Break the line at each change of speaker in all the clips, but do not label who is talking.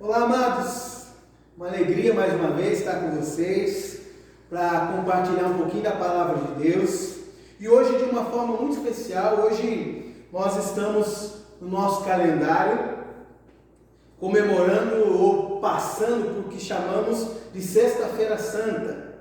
Olá, amados, uma alegria mais uma vez estar com vocês para compartilhar um pouquinho da palavra de Deus. E hoje, de uma forma muito especial, hoje nós estamos no nosso calendário comemorando ou passando por o que chamamos de Sexta-feira Santa.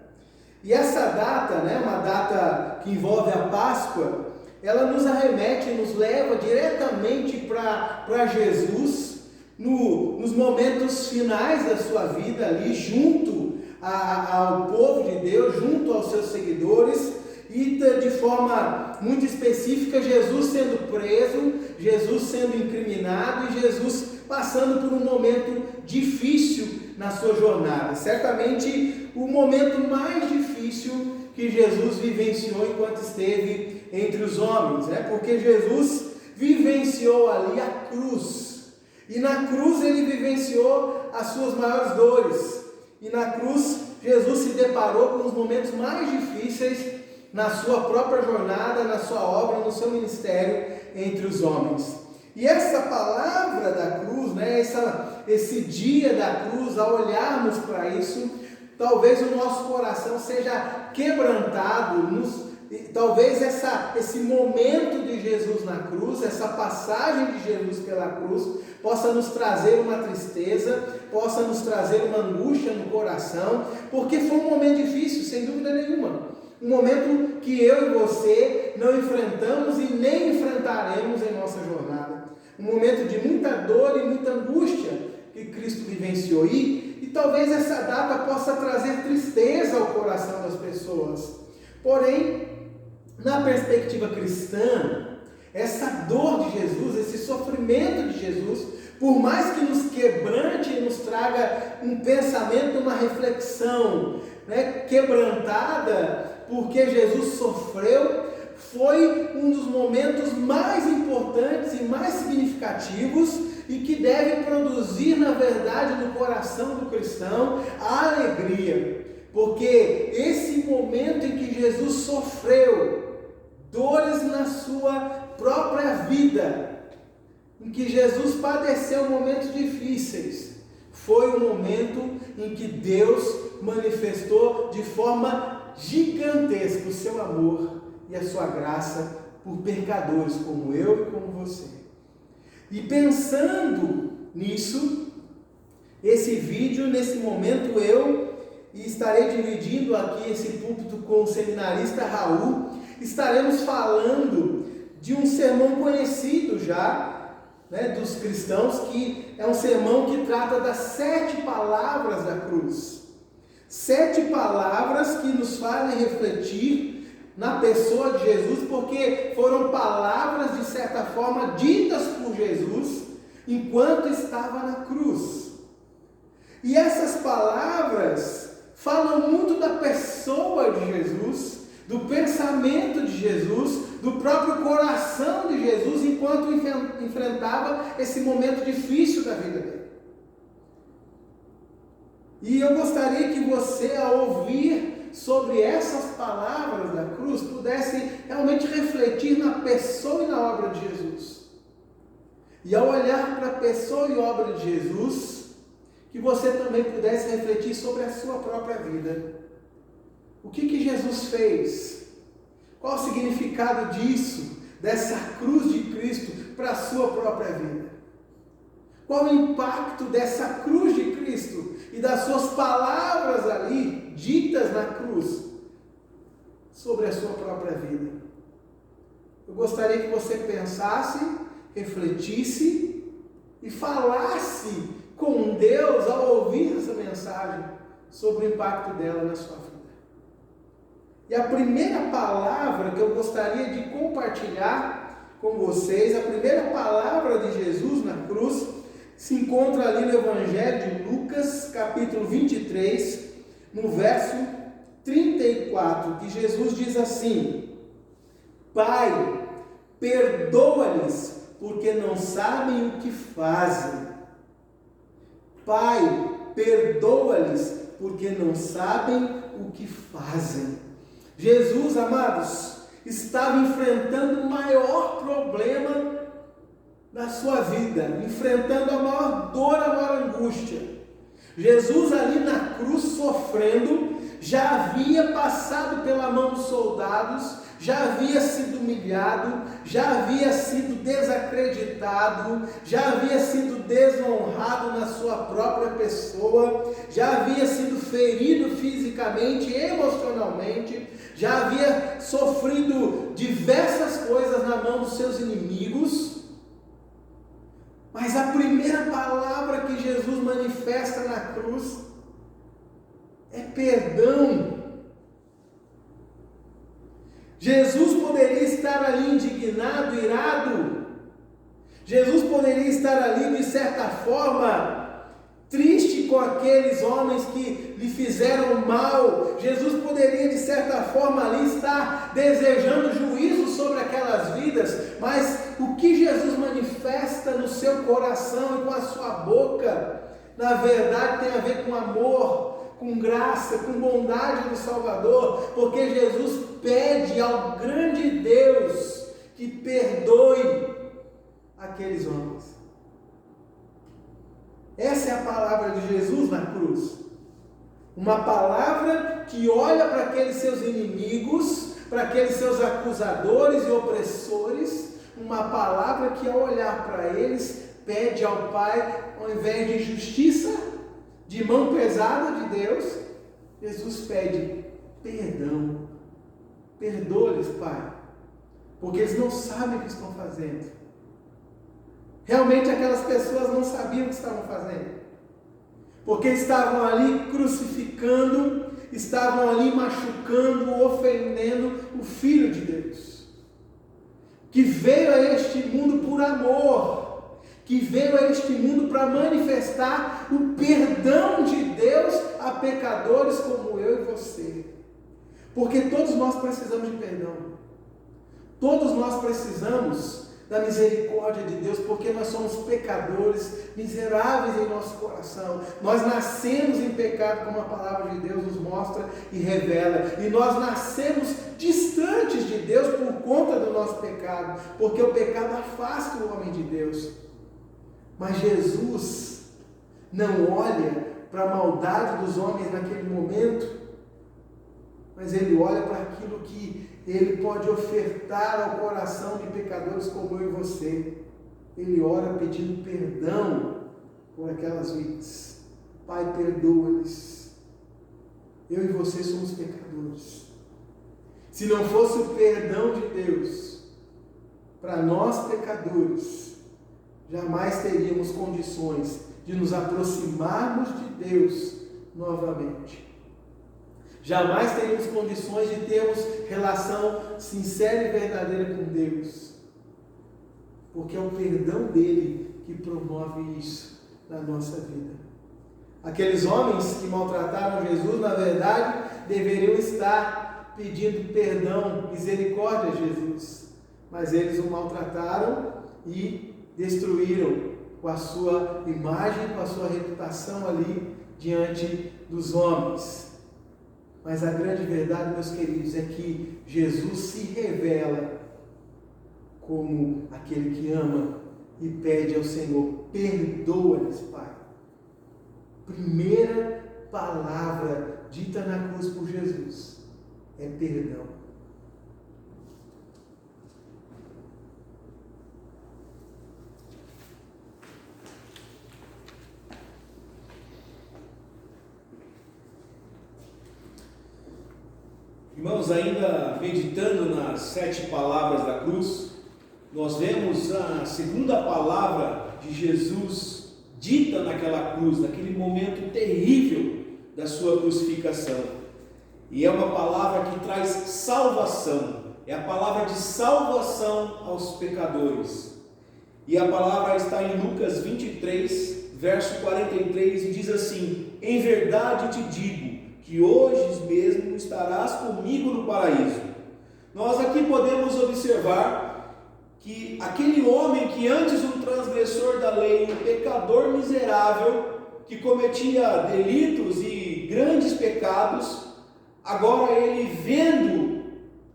E essa data, uma data que envolve a Páscoa, ela nos arremete, nos leva diretamente para Jesus, nos momentos finais da sua vida ali, junto ao povo de Deus, junto aos seus seguidores, e de forma muito específica, Jesus sendo preso, Jesus sendo incriminado e Jesus passando por um momento difícil na sua jornada. Certamente o momento mais difícil que Jesus vivenciou enquanto esteve entre os homens, porque Jesus vivenciou ali a cruz. E na cruz ele vivenciou as suas maiores dores. E na cruz Jesus se deparou com os momentos mais difíceis na sua própria jornada, na sua obra, no seu ministério entre os homens. E essa palavra da cruz, esse dia da cruz, ao olharmos para isso, talvez o nosso coração seja quebrantado, talvez esse momento de Jesus na cruz, essa passagem de Jesus pela cruz, possa nos trazer uma tristeza, possa nos trazer uma angústia no coração, porque foi um momento difícil, sem dúvida nenhuma. Um momento que eu e você não enfrentamos e nem enfrentaremos em nossa jornada. Um momento de muita dor e muita angústia que Cristo vivenciou. E talvez essa data possa trazer tristeza ao coração das pessoas. Porém, na perspectiva cristã, essa dor de Jesus, esse sofrimento de Jesus, por mais que nos quebrante e nos traga um pensamento, uma reflexão quebrantada, porque Jesus sofreu, foi um dos momentos mais importantes e mais significativos e que deve produzir, na verdade, no coração do cristão a alegria, porque esse momento em que Jesus sofreu dores na sua própria vida, em que Jesus padeceu momentos difíceis, foi o momento em que Deus manifestou de forma gigantesca o seu amor e a sua graça por pecadores como eu e como você. E pensando nisso, esse vídeo, nesse momento, eu estarei dividindo aqui esse púlpito com o seminarista Raul, estaremos falando de um sermão conhecido já, dos cristãos, que é um sermão que trata das 7 palavras da cruz. 7 palavras que nos fazem refletir na pessoa de Jesus, porque foram palavras, de certa forma, ditas por Jesus enquanto estava na cruz. E essas palavras falam muito da pessoa de Jesus, do pensamento de Jesus, do próprio coração de Jesus, enquanto enfrentava esse momento difícil da vida dele. E eu gostaria que você, ao ouvir sobre essas palavras da cruz, pudesse realmente refletir na pessoa e na obra de Jesus. E ao olhar para a pessoa e obra de Jesus, que você também pudesse refletir sobre a sua própria vida. O que Jesus fez? Qual o significado disso, dessa cruz de Cristo para a sua própria vida? Qual o impacto dessa cruz de Cristo e das suas palavras ali, ditas na cruz, sobre a sua própria vida? Eu gostaria que você pensasse, refletisse e falasse com Deus ao ouvir essa mensagem sobre o impacto dela na sua vida. E a primeira palavra que eu gostaria de compartilhar com vocês, a primeira palavra de Jesus na cruz, se encontra ali no Evangelho de Lucas, capítulo 23, no verso 34, que Jesus diz assim: Pai, perdoa-lhes, porque não sabem o que fazem. Pai, perdoa-lhes, porque não sabem o que fazem. Jesus, amados, estava enfrentando o maior problema da sua vida, enfrentando a maior dor, a maior angústia. Jesus ali na cruz sofrendo, já havia passado pela mão dos soldados, já havia sido humilhado, já havia sido desacreditado, já havia sido desonrado na sua própria pessoa, já havia sido ferido fisicamente, emocionalmente, já havia sofrido diversas coisas na mão dos seus inimigos. Mas a primeira palavra que Jesus manifesta na cruz é perdão. Jesus poderia estar ali indignado, irado. Jesus poderia estar ali, de certa forma, triste com aqueles homens que lhe fizeram mal. Jesus poderia, de certa forma, ali estar desejando juízo sobre aquelas vidas. Mas o que Jesus manifesta no seu coração e com a sua boca, na verdade, tem a ver com amor, com graça, com bondade do Salvador, porque Jesus pede ao grande Deus que perdoe aqueles homens. Essa é a palavra de Jesus na cruz. Uma palavra que olha para aqueles seus inimigos, para aqueles seus acusadores e opressores, uma palavra que ao olhar para eles, pede ao Pai, ao invés de justiça, de mão pesada de Deus, Jesus pede perdão. Perdoa-lhes, Pai, porque eles não sabem o que estão fazendo. Realmente aquelas pessoas não sabiam o que estavam fazendo, porque estavam ali crucificando, estavam ali machucando, ofendendo o Filho de Deus, que veio a este mundo por amor, que veio a este mundo para manifestar o perdão de Deus a pecadores como eu e você. Porque todos nós precisamos de perdão. Todos nós precisamos da misericórdia de Deus, porque nós somos pecadores, miseráveis em nosso coração. Nós nascemos em pecado, como a palavra de Deus nos mostra e revela. E nós nascemos distantes de Deus por conta do nosso pecado, porque o pecado afasta o homem de Deus. Mas Jesus não olha para a maldade dos homens naquele momento, mas Ele olha para aquilo que Ele pode ofertar ao coração de pecadores como eu e você. Ele ora pedindo perdão por aquelas vidas. Pai, perdoa-lhes. Eu e você somos pecadores. Se não fosse o perdão de Deus para nós pecadores, jamais teríamos condições de nos aproximarmos de Deus novamente. Jamais teríamos condições de termos relação sincera e verdadeira com Deus. Porque é o perdão dele que promove isso na nossa vida. Aqueles homens que maltrataram Jesus, na verdade, deveriam estar pedindo perdão, misericórdia a Jesus. Mas eles o maltrataram e destruíram com a sua imagem, com a sua reputação ali diante dos homens. Mas a grande verdade, meus queridos, é que Jesus se revela como aquele que ama e pede ao Senhor, perdoa-lhes, Pai. Primeira palavra dita na cruz por Jesus é perdão.
Irmãos, ainda meditando nas 7 palavras da cruz, nós vemos a segunda palavra de Jesus dita naquela cruz, naquele momento terrível da sua crucificação. E é uma palavra que traz salvação, é a palavra de salvação aos pecadores. E a palavra está em Lucas 23, verso 43, e diz assim: em verdade te digo, que hoje mesmo estarás comigo no paraíso. Nós aqui podemos observar que aquele homem que antes um transgressor da lei, um pecador miserável, que cometia delitos e grandes pecados, agora ele vendo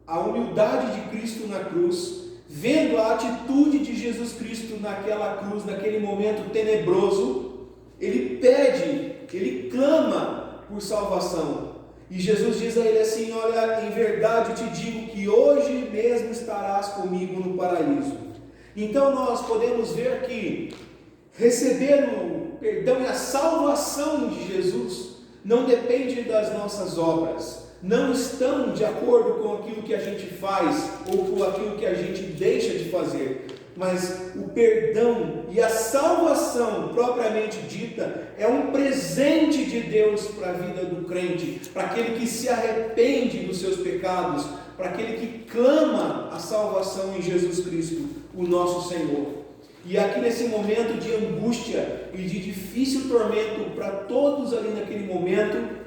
a humildade de Cristo na cruz, vendo a atitude de Jesus Cristo naquela cruz, naquele momento tenebroso, ele por salvação. E Jesus diz a ele assim: olha, em verdade eu te digo que hoje mesmo estarás comigo no paraíso. Então nós podemos ver que receber o perdão e a salvação de Jesus não depende das nossas obras, não estão de acordo com aquilo que a gente faz ou com aquilo que a gente deixa de fazer, mas o perdão e a salvação propriamente dita é um presente de Deus para a vida do crente, para aquele que se arrepende dos seus pecados, para aquele que clama a salvação em Jesus Cristo, o nosso Senhor. E aqui nesse momento de angústia e de difícil tormento para todos ali naquele momento,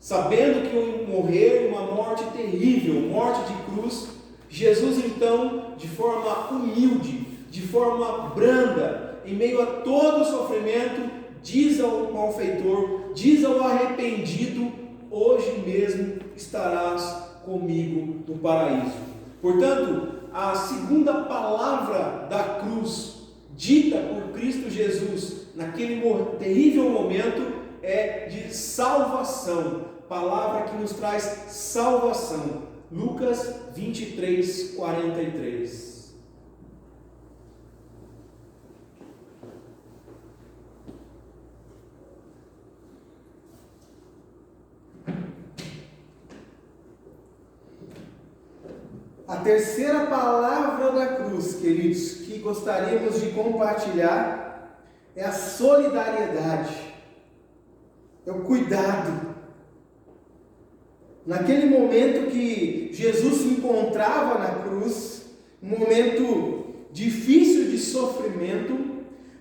sabendo que iam morrer uma morte terrível, morte de cruz, Jesus então, de forma humilde, de forma branda, em meio a todo o sofrimento, diz ao malfeitor, diz ao arrependido: hoje mesmo estarás comigo no paraíso. Portanto, a segunda palavra da cruz, dita por Cristo Jesus, naquele terrível momento, é de salvação, palavra que nos traz salvação. Lucas 23, 43.
A terceira palavra da cruz, queridos, que gostaríamos de compartilhar é a solidariedade, é o cuidado. Naquele momento que Jesus se encontrava na cruz, um momento difícil de sofrimento,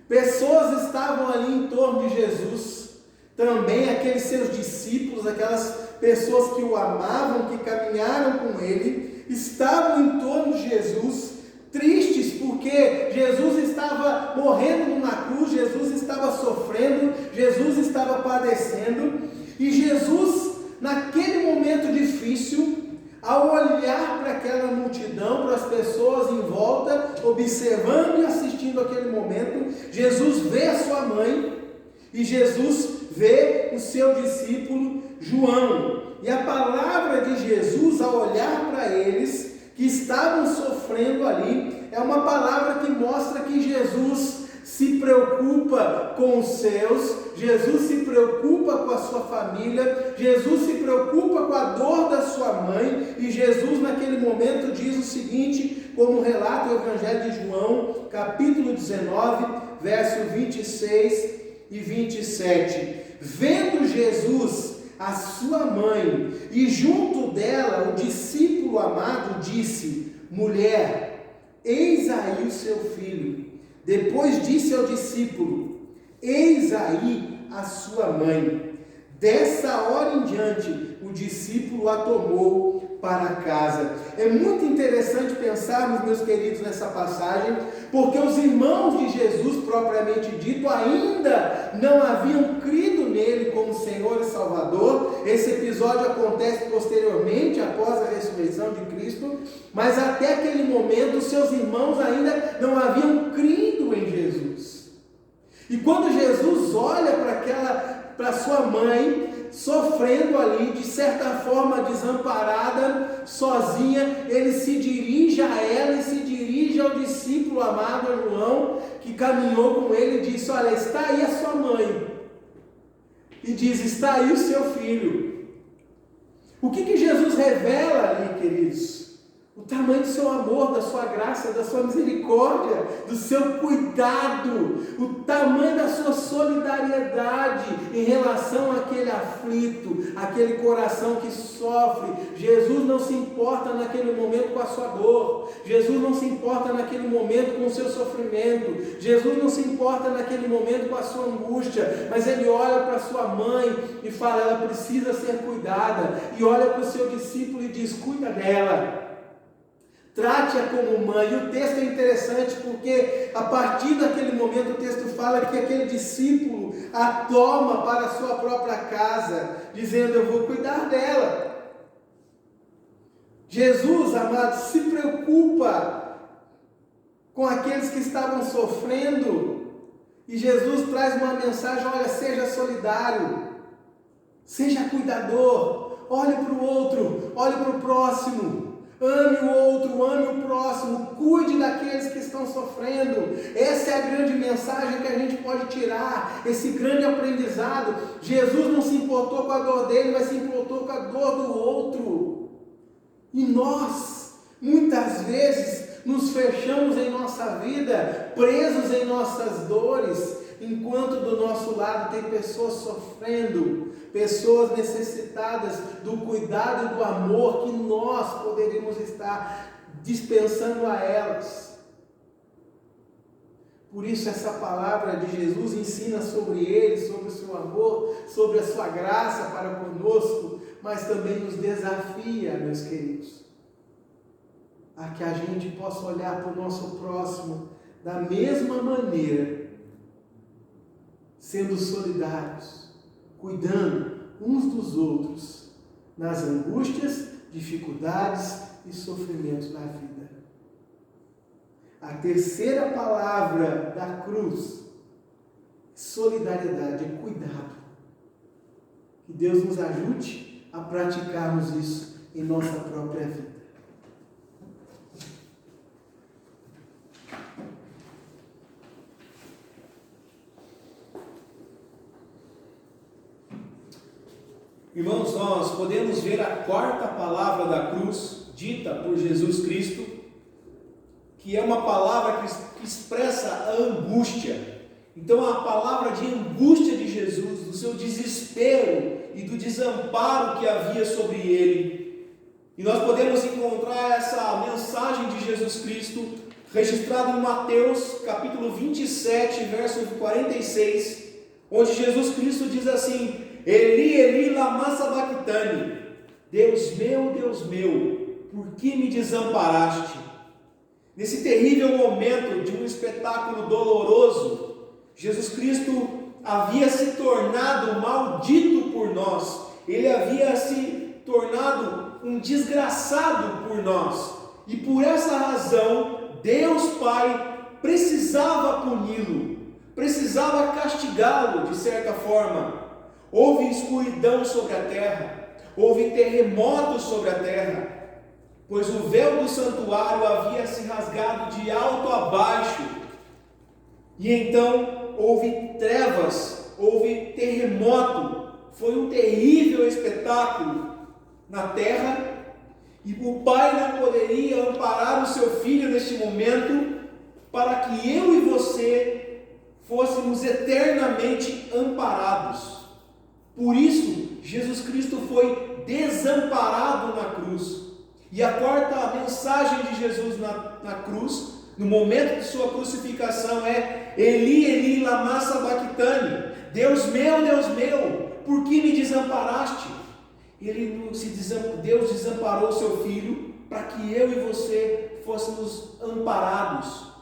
pessoas estavam ali em torno de Jesus, também aqueles seus discípulos, aquelas pessoas que o amavam, que caminharam com ele, estavam em torno de Jesus, tristes porque Jesus estava morrendo numa cruz, Jesus estava sofrendo, Jesus estava padecendo, e Jesus, naquele momento difícil, ao olhar para aquela multidão, para as pessoas em volta, observando e assistindo aquele momento, Jesus vê a sua mãe e Jesus vê o seu discípulo João. E a palavra de Jesus, ao olhar para eles que estavam sofrendo ali, é uma palavra que mostra que Jesus se preocupa com os seus, Jesus se preocupa com a sua família, Jesus se preocupa com a dor da sua mãe, e Jesus naquele momento diz o seguinte, como relata o Evangelho de João, capítulo 19, verso 26 e 27. Vendo Jesus a sua mãe, e junto dela o discípulo amado, disse: mulher, eis aí o seu filho. Depois disse ao discípulo: eis aí a sua mãe. Dessa hora em diante, o discípulo a tomou para casa. É muito interessante pensarmos, meus queridos, nessa passagem, porque os irmãos de Jesus, propriamente dito, ainda não haviam crido nele como Senhor e Salvador. Esse episódio acontece posteriormente, após a ressurreição de Cristo, mas até aquele momento, os seus irmãos ainda não haviam crido em Jesus. E quando Jesus olha para sua mãe, sofrendo ali, de certa forma desamparada, sozinha, ele se dirige a ela e se dirige ao discípulo amado, João, que caminhou com ele, e disse: olha, está aí a sua mãe, e diz: está aí o seu filho. O que Jesus revela ali, queridos? O tamanho do seu amor, da sua graça, da sua misericórdia, do seu cuidado, o tamanho da sua solidariedade em relação àquele aflito, aquele coração que sofre. Jesus não se importa naquele momento com a sua dor, Jesus não se importa naquele momento com o seu sofrimento, Jesus não se importa naquele momento com a sua angústia, mas ele olha para sua mãe e fala: ela precisa ser cuidada, e olha para o seu discípulo e diz: cuida dela. Trate-a como mãe. E o texto é interessante porque a partir daquele momento o texto fala que aquele discípulo a toma para a sua própria casa, dizendo: eu vou cuidar dela. Jesus, amado, se preocupa com aqueles que estavam sofrendo, e Jesus traz uma mensagem: olha, seja solidário, Seja cuidador, olhe para o outro, olhe para o próximo, ame o outro, ame o próximo, cuide daqueles que estão sofrendo. Essa é a grande mensagem que a gente pode tirar, esse grande aprendizado. Jesus não se importou com a dor dele, mas se importou com a dor do outro. E nós, muitas vezes, nos fechamos em nossa vida, presos em nossas dores, enquanto do nosso lado tem pessoas sofrendo, pessoas necessitadas do cuidado e do amor que nós poderíamos estar dispensando a elas. Por isso essa palavra de Jesus ensina sobre ele, sobre o seu amor, sobre a sua graça para conosco, mas também nos desafia, meus queridos, a que a gente possa olhar para o nosso próximo da mesma maneira, sendo solidários, cuidando uns dos outros nas angústias, dificuldades e sofrimentos da vida. A terceira palavra da cruz, solidariedade, é cuidado. Que Deus nos ajude a praticarmos isso em nossa própria vida.
Irmãos, nós podemos ver a quarta palavra da cruz, dita por Jesus Cristo, que é uma palavra que expressa a angústia. Então, a palavra de angústia de Jesus, do seu desespero e do desamparo que havia sobre ele. E nós podemos encontrar essa mensagem de Jesus Cristo registrada em Mateus, capítulo 27, verso 46, onde Jesus Cristo diz assim: Eli, Eli, lama sabachthani, Deus meu, por que me desamparaste? Nesse terrível momento de um espetáculo doloroso, Jesus Cristo havia se tornado maldito por nós, ele havia se tornado um desgraçado por nós, e por essa razão, Deus Pai precisava puni-lo, precisava castigá-lo de certa forma. Houve escuridão sobre a terra, houve terremotos sobre a terra, pois o véu do santuário havia se rasgado de alto a baixo, e então houve trevas, houve terremoto, foi um terrível espetáculo na terra, e o Pai não poderia amparar o seu Filho neste momento, para que eu e você fôssemos eternamente amparados. Por isso, Jesus Cristo foi desamparado na cruz. E a quarta mensagem de Jesus na cruz, no momento de sua crucificação, é: Eli, Eli, lama sabachthani, Deus meu, por que me desamparaste? Deus desamparou o seu Filho para que eu e você fôssemos amparados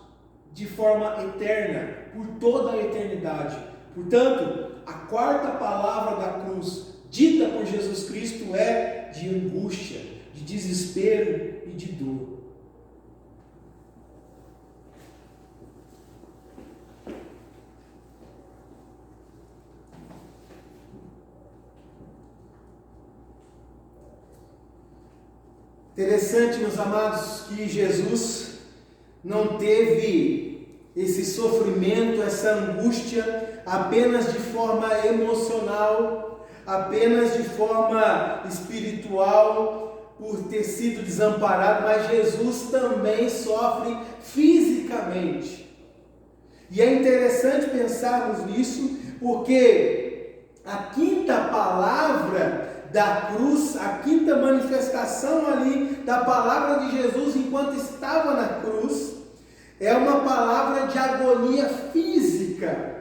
de forma eterna, por toda a eternidade. Portanto, a quarta palavra da cruz, dita por Jesus Cristo, é de angústia, de desespero e de dor.
Interessante, meus amados, que Jesus não teve esse sofrimento, essa angústia apenas de forma emocional, apenas de forma espiritual, por ter sido desamparado, mas Jesus também sofre fisicamente. E é interessante pensarmos nisso, porque a quinta palavra da cruz, a quinta manifestação ali da palavra de Jesus enquanto estava na cruz, é uma palavra de agonia física,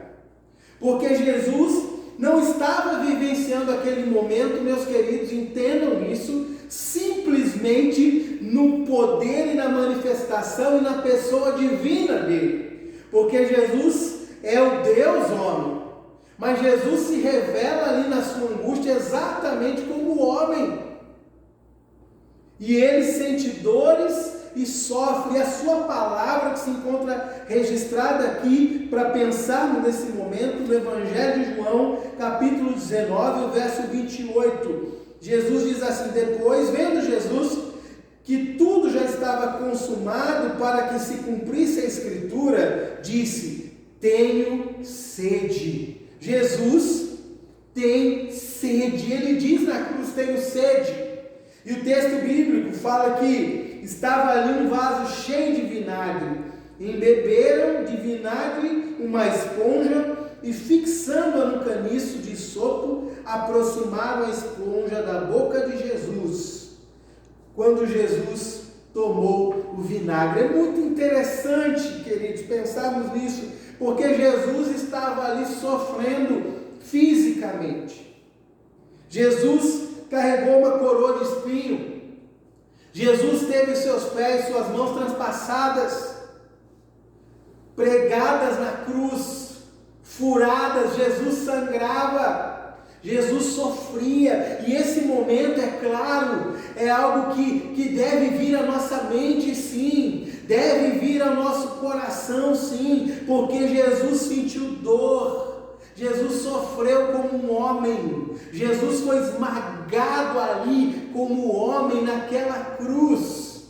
porque Jesus não estava vivenciando aquele momento, meus queridos, entendam isso, simplesmente no poder e na manifestação e na pessoa divina dele, porque Jesus é o Deus homem, mas Jesus se revela ali na sua angústia exatamente como homem, e ele sente dores, e sofre. E a sua palavra, que se encontra registrada aqui, para pensarmos nesse momento, no Evangelho de João, capítulo 19, o verso 28. Jesus diz assim: depois, vendo Jesus que tudo já estava consumado para que se cumprisse a Escritura, disse: tenho sede. Jesus tem sede. Ele diz na cruz: tenho sede. E o texto bíblico fala que estava ali um vaso cheio de vinagre. Embeberam de vinagre uma esponja e, fixando-a no caniço de sopo, aproximaram a esponja da boca de Jesus. Quando Jesus tomou o vinagre. É muito interessante, queridos, pensarmos nisso, porque Jesus estava ali sofrendo fisicamente. Jesus carregou uma coroa de espinho. Jesus teve seus pés, suas mãos transpassadas, pregadas na cruz, furadas. Jesus sangrava, Jesus sofria. E esse momento, é claro, é algo que deve vir à nossa mente, sim, deve vir ao nosso coração, sim, porque Jesus sentiu dor. Jesus sofreu como um homem. Jesus foi esmagado ali como homem naquela cruz.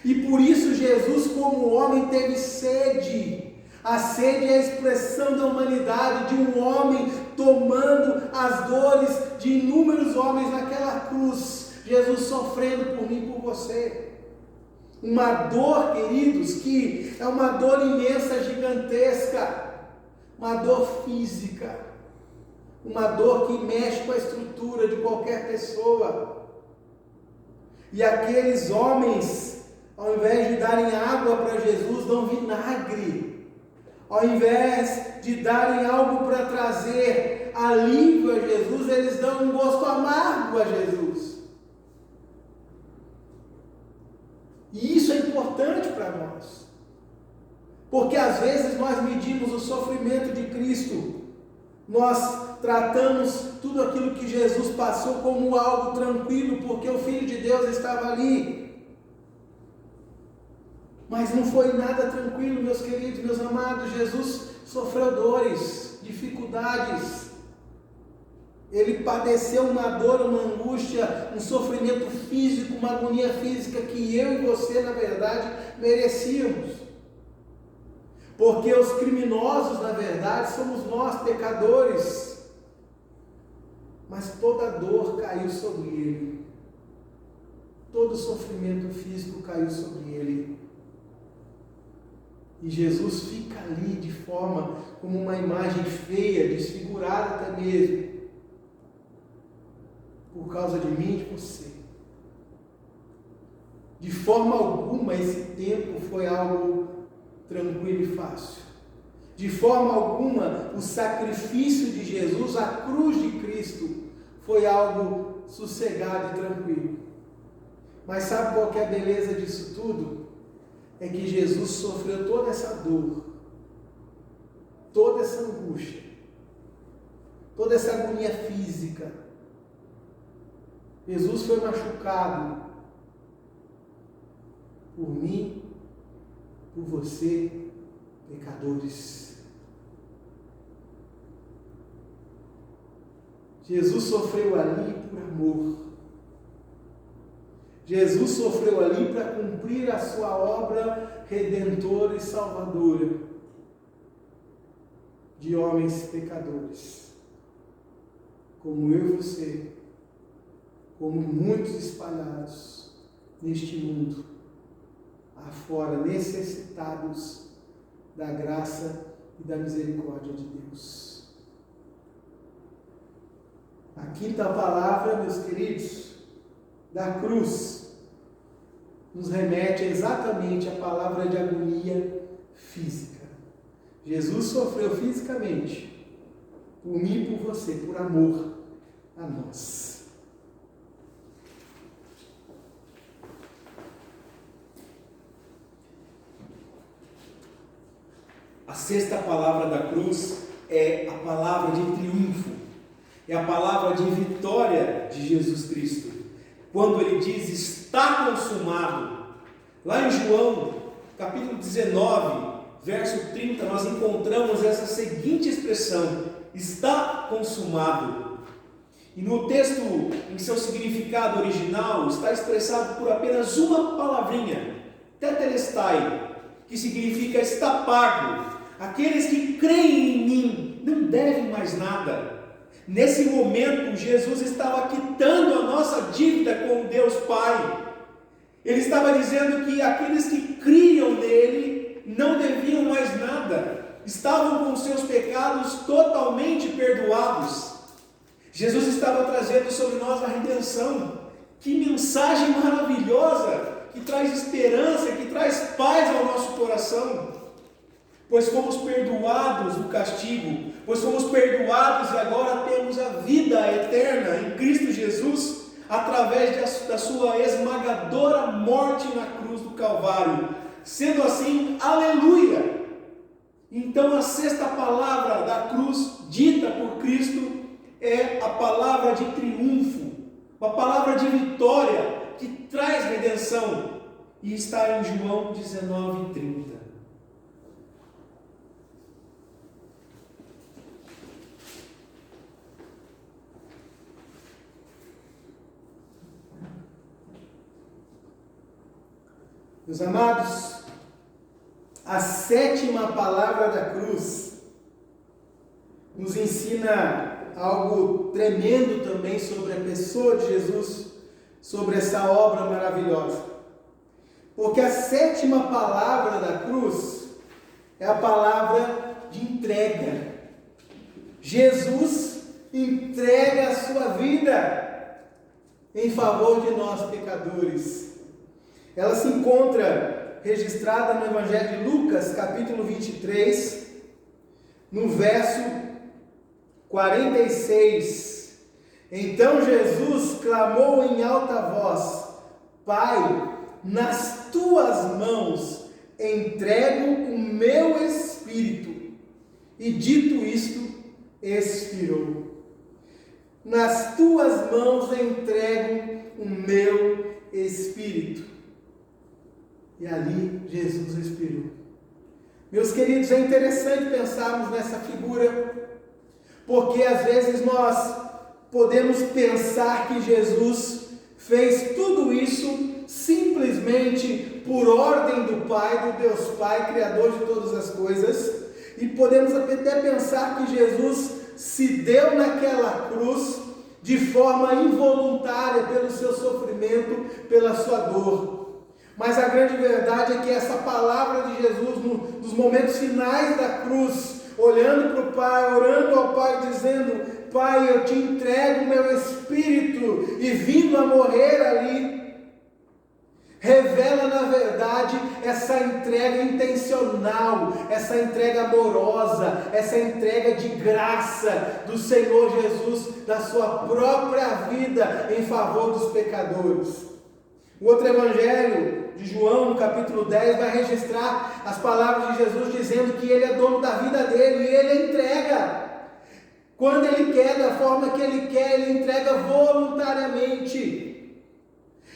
E por isso Jesus, como homem, teve sede. A sede é a expressão da humanidade, de um homem tomando as dores de inúmeros homens naquela cruz. Jesus sofrendo por mim e por você. Uma dor, queridos, que é uma dor imensa, gigantesca. Uma dor física, uma dor que mexe com a estrutura de qualquer pessoa. E aqueles homens, ao invés de darem água para Jesus, dão vinagre. Ao invés de darem algo para trazer alívio a Jesus, eles dão um gosto amargo a Jesus. E isso é importante para nós. Porque às vezes nós medimos o sofrimento de Cristo, nós tratamos tudo aquilo que Jesus passou como algo tranquilo, porque o Filho de Deus estava ali. Mas não foi nada tranquilo, meus queridos, meus amados. Jesus sofreu dores, dificuldades. Ele padeceu uma dor, uma angústia, um sofrimento físico, uma agonia física que eu e você, na verdade, merecíamos. Porque os criminosos, na verdade, somos nós, pecadores. Mas toda dor caiu sobre ele. Todo sofrimento físico caiu sobre ele. E Jesus fica ali de forma como uma imagem feia, desfigurada até mesmo. Por causa de mim e de você. De forma alguma esse tempo foi algo tranquilo e fácil. De forma alguma o sacrifício de Jesus, a cruz de Cristo, foi algo sossegado e tranquilo. Mas sabe qual que é a beleza disso tudo? É que Jesus sofreu toda essa dor, toda essa angústia, toda essa agonia física. Jesus foi machucado por mim, por você, pecadores. Jesus sofreu ali por amor. Jesus sofreu ali para cumprir a sua obra redentora e salvadora de homens pecadores, como eu e você, como muitos espalhados neste mundo afora, necessitados da graça e da misericórdia de Deus. A quinta palavra, meus queridos, da cruz, nos remete exatamente à palavra de agonia física. Jesus sofreu fisicamente, por mim e por você, por amor a nós.
A sexta palavra da cruz é a palavra de triunfo, é a palavra de vitória de Jesus Cristo. Quando ele diz está consumado, Lá em João, capítulo 19, verso 30, nós encontramos essa seguinte expressão: está consumado. E no texto, em seu significado original, está expressado por apenas uma palavrinha, tetelestai, que significa está pago. Aqueles que creem em mim não devem mais nada. Nesse momento, Jesus estava quitando a nossa dívida com Deus Pai. Ele estava dizendo que aqueles que criam nele não deviam mais nada, estavam com seus pecados totalmente perdoados. Jesus estava trazendo sobre nós a redenção. Que mensagem maravilhosa, que traz esperança, que traz paz ao nosso coração. Pois fomos perdoados do castigo, pois fomos perdoados e agora temos a vida eterna em Cristo Jesus, através da sua esmagadora morte na cruz do Calvário. Sendo assim, aleluia! Então a sexta palavra da cruz dita por Cristo é a palavra de triunfo, uma palavra de vitória que traz redenção, e está em João 19:30.
Meus amados, a sétima palavra da cruz nos ensina algo tremendo também sobre a pessoa de Jesus, sobre essa obra maravilhosa. Porque a sétima palavra da cruz é a palavra de entrega. Jesus entrega a sua vida em favor de nós pecadores. Ela se encontra registrada no Evangelho de Lucas, capítulo 23, no verso 46. Então Jesus clamou em alta voz: Pai, nas tuas mãos entrego o meu espírito. E dito isto, expirou. Nas tuas mãos entrego o meu espírito. E ali Jesus expirou. Meus queridos, é interessante pensarmos nessa figura, porque às vezes nós podemos pensar que Jesus fez tudo isso simplesmente por ordem do Pai, do Deus Pai, Criador de todas as coisas, e podemos até pensar que Jesus se deu naquela cruz de forma involuntária pelo seu sofrimento, pela sua dor. Mas a grande verdade é que essa palavra de Jesus, nos momentos finais da cruz, olhando para o Pai, orando ao Pai, dizendo: Pai, eu te entrego o meu espírito, e vindo a morrer ali, revela na verdade essa entrega intencional, essa entrega amorosa, essa entrega de graça do Senhor Jesus, da sua própria vida em favor dos pecadores. O outro evangelho de João, no capítulo 10, vai registrar as palavras de Jesus dizendo que Ele é dono da vida dele e Ele entrega. Quando Ele quer, da forma que Ele quer, Ele entrega voluntariamente.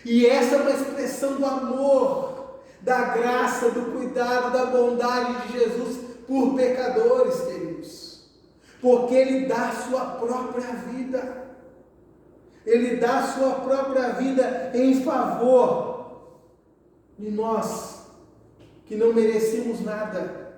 E essa é uma expressão do amor, da graça, do cuidado, da bondade de Jesus por pecadores, queridos. Porque Ele dá a sua própria vida. Ele dá a sua própria vida em favor de nós, que não merecemos nada,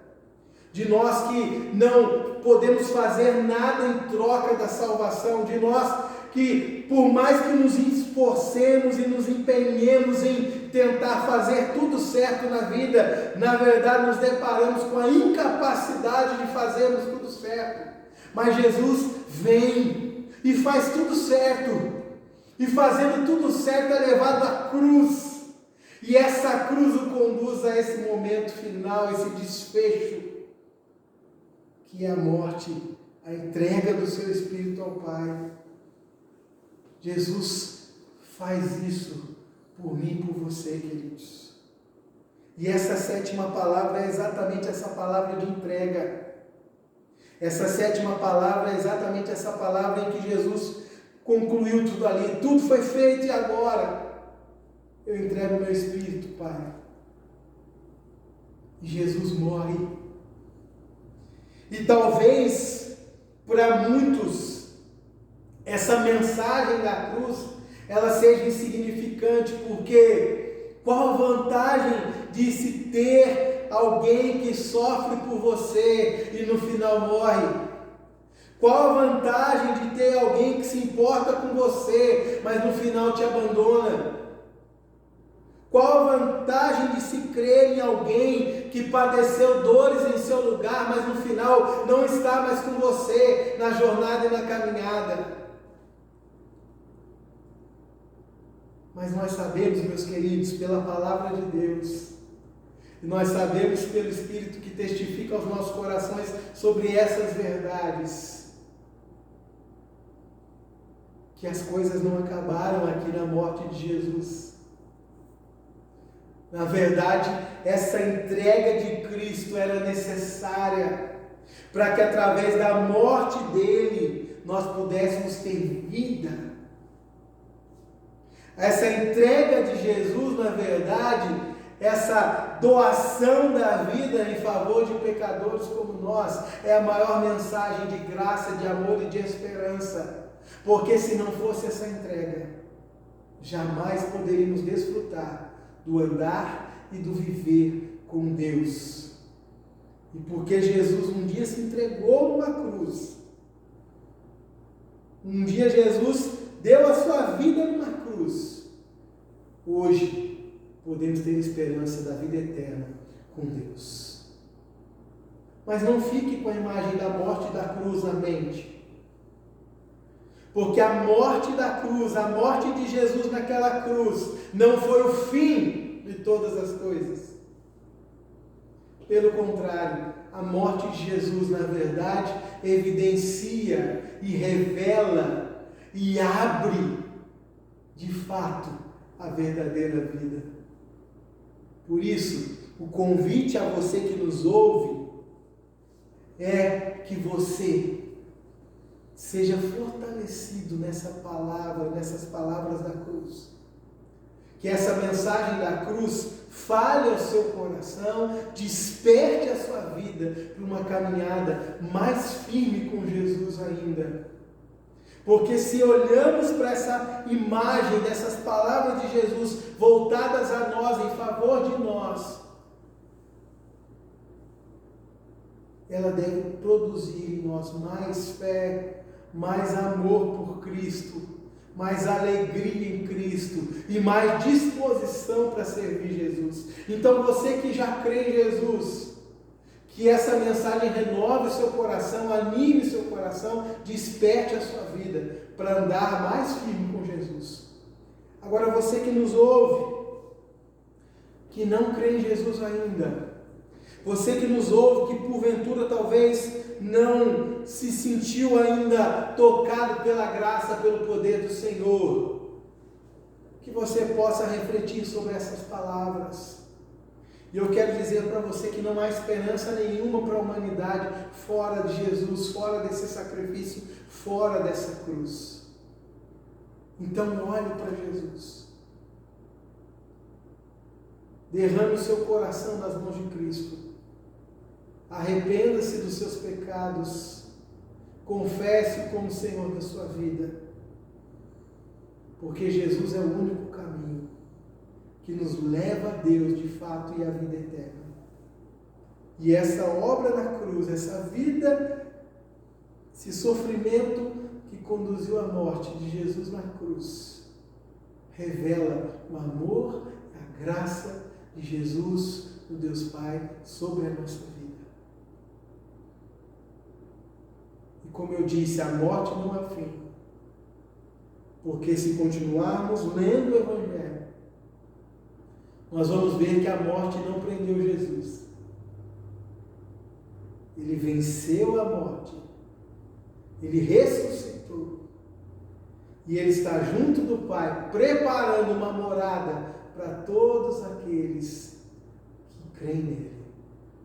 de nós que não podemos fazer nada em troca da salvação, de nós que, por mais que nos esforcemos e nos empenhemos em tentar fazer tudo certo na vida, na verdade nos deparamos com a incapacidade de fazermos tudo certo. Mas Jesus vem e faz tudo certo, e fazendo tudo certo é levado à cruz, e essa cruz o conduz a esse momento final, esse desfecho, que é a morte, a entrega do seu Espírito ao Pai. Jesus faz isso por mim e por você, queridos. E essa sétima palavra é exatamente essa palavra de entrega. Essa sétima palavra é exatamente essa palavra em que Jesus concluiu tudo ali. Tudo foi feito e agora eu entrego o meu espírito, Pai. E Jesus morre. E talvez, para muitos, essa mensagem da cruz, ela seja insignificante, porque qual a vantagem de se ter alguém que sofre por você e no final morre? Qual a vantagem de ter alguém que se importa com você, mas no final te abandona? Qual a vantagem de se crer em alguém que padeceu dores em seu lugar, mas no final não está mais com você na jornada e na caminhada? Mas nós sabemos, meus queridos, pela palavra de Deus, e nós sabemos pelo Espírito que testifica aos nossos corações sobre essas verdades, que as coisas não acabaram aqui na morte de Jesus. Na verdade, essa entrega de Cristo era necessária para que através da morte dele nós pudéssemos ter vida. Essa entrega de Jesus, na verdade, essa doação da vida em favor de pecadores como nós, é a maior mensagem de graça, de amor e de esperança. Porque se não fosse essa entrega, jamais poderíamos desfrutar do andar e do viver com Deus. E porque Jesus um dia se entregou numa cruz, um dia Jesus deu a sua vida numa cruz, hoje podemos ter esperança da vida eterna com Deus. Mas não fique com a imagem da morte e da cruz na mente. Porque a morte da cruz, a morte de Jesus naquela cruz, não foi o fim de todas as coisas. Pelo contrário, a morte de Jesus, na verdade, evidencia e revela e abre, de fato, a verdadeira vida. Por isso, o convite a você que nos ouve é que você seja fortalecido nessa palavra, nessas palavras da cruz. Que essa mensagem da cruz fale ao seu coração, desperte a sua vida para uma caminhada mais firme com Jesus ainda. Porque se olhamos para essa imagem dessas palavras de Jesus voltadas a nós, em favor de nós, ela deve produzir em nós mais fé, mais amor por Cristo, mais alegria em Cristo e mais disposição para servir Jesus. Então você que já crê em Jesus, que essa mensagem renove o seu coração, anime o seu coração, desperte a sua vida para andar mais firme com Jesus. Agora você que nos ouve, que não crê em Jesus ainda, você que nos ouve, que porventura talvez não se sentiu ainda tocado pela graça, pelo poder do Senhor, que você possa refletir sobre essas palavras. E eu quero dizer para você que não há esperança nenhuma para a humanidade fora de Jesus, fora desse sacrifício, fora dessa cruz. Então olhe para Jesus. Derrame o seu coração nas mãos de Cristo. Arrependa-se dos seus pecados. Confesse-o como Senhor da sua vida. Porque Jesus é o único caminho que nos leva a Deus de fato e à vida eterna. E essa obra na cruz, essa vida, esse sofrimento que conduziu à morte de Jesus na cruz, revela o amor e a graça de Jesus, o Deus Pai, sobre a nossa vida. E como eu disse, a morte não é fim. Porque se continuarmos lendo o Evangelho, nós vamos ver que a morte não prendeu Jesus. Ele venceu a morte. Ele ressuscitou. E Ele está junto do Pai, preparando uma morada para todos aqueles que creem nele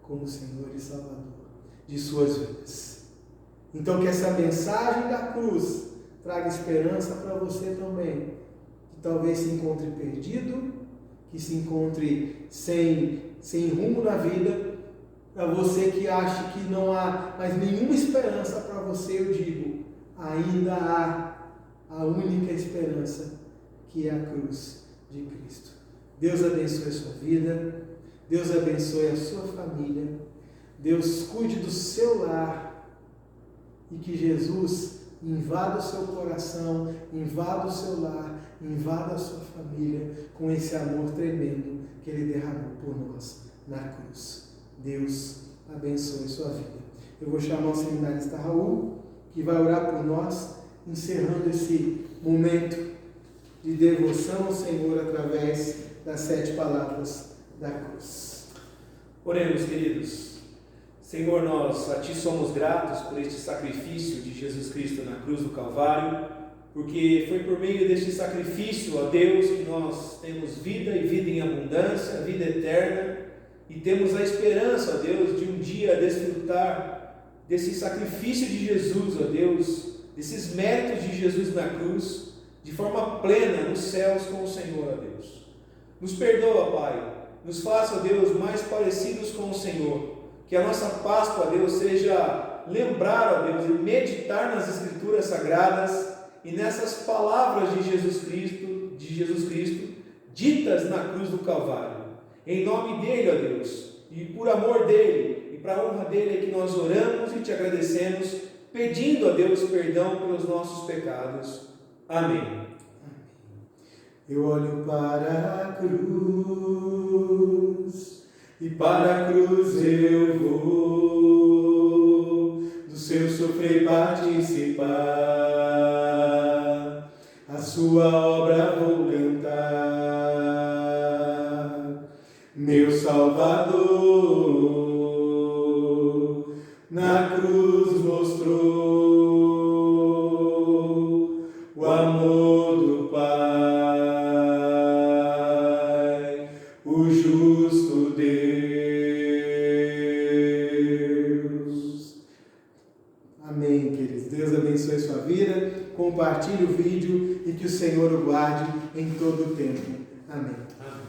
como Senhor e Salvador de suas vidas. Então que essa mensagem da cruz traga esperança para você também, que talvez se encontre perdido, que se encontre sem sem rumo na vida, para você que acha que não há mais nenhuma esperança para você, eu digo, ainda há a única esperança, que é a cruz de Cristo. Deus abençoe a sua vida, Deus abençoe a sua família, Deus cuide do seu lar e que Jesus invada o seu coração, invada o seu lar, invada a sua família com esse amor tremendo que Ele derramou por nós na cruz. Deus abençoe sua vida. Eu vou chamar o seminarista Raul, que vai orar por nós, encerrando esse momento de devoção ao Senhor através das 7 palavras da cruz.
Oremos, queridos. Senhor, nós a Ti somos gratos por este sacrifício de Jesus Cristo na cruz do Calvário, porque foi por meio deste sacrifício, ó Deus, que nós temos vida e vida em abundância, vida eterna, e temos a esperança, ó Deus, de um dia desfrutar desse sacrifício de Jesus, ó Deus, desses méritos de Jesus na cruz, de forma plena nos céus com o Senhor, ó Deus. Nos perdoa, Pai, nos faça, ó Deus, mais parecidos com o Senhor, que a nossa Páscoa, ó Deus, seja lembrar, ó Deus, e meditar nas Escrituras Sagradas e nessas palavras de Jesus Cristo, ditas na cruz do Calvário. Em nome dele, ó Deus, e por amor dele, e para a honra dele é que nós oramos e te agradecemos, pedindo a Deus perdão pelos nossos pecados. Amém.
Eu olho para a cruz, e para a cruz eu vou, do seu sofrer participar, a sua obra vou cantar, meu Salvador, na cruz mostrou o amor do Pai, o justo Deus. Amém, queridos. Deus abençoe sua vida. Compartilhe o vídeo e que o Senhor o guarde em todo o tempo. Amém.
Amém.